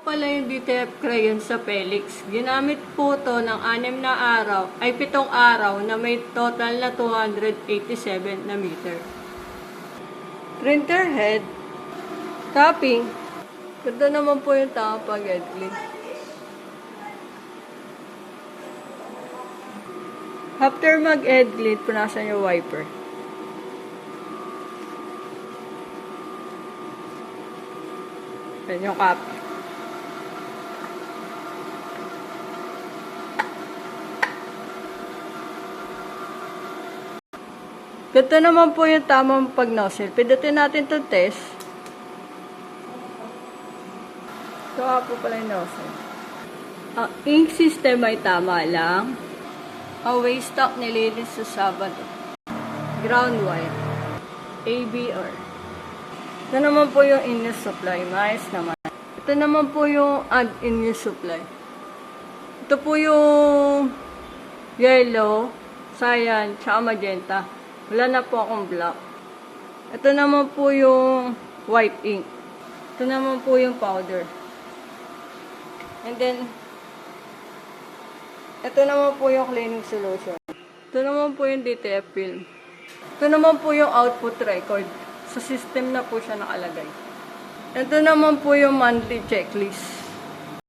pala yung DTF crayon sa Felix. Ginamit po to ng 7 araw na may total na 287 na meter. Printer head, topping. Ganda naman po yung tama pag head clean. After mag-head clean, punasan yung wiper. Yan yung cap. Ganito naman po yung tamang pag-nozzle. Pindutin natin itong test. Ito nga po pala yung nozzle. Ang ink system ay tama lang. Ang waste stock nilinis sa Sabado. Ground wire. ABR. Ito naman po yung in-use supply. Mais naman. Ito naman po yung in-use supply. Ito po yung yellow, cyan, tsaka magenta. Wala na po akong black. Ito naman po yung white ink. Ito naman po yung powder. And then, ito naman po yung cleaning solution. Ito naman po yung DTF film. Ito naman po yung output record. Sa system na po siya nakalagay. Ito naman po yung monthly checklist.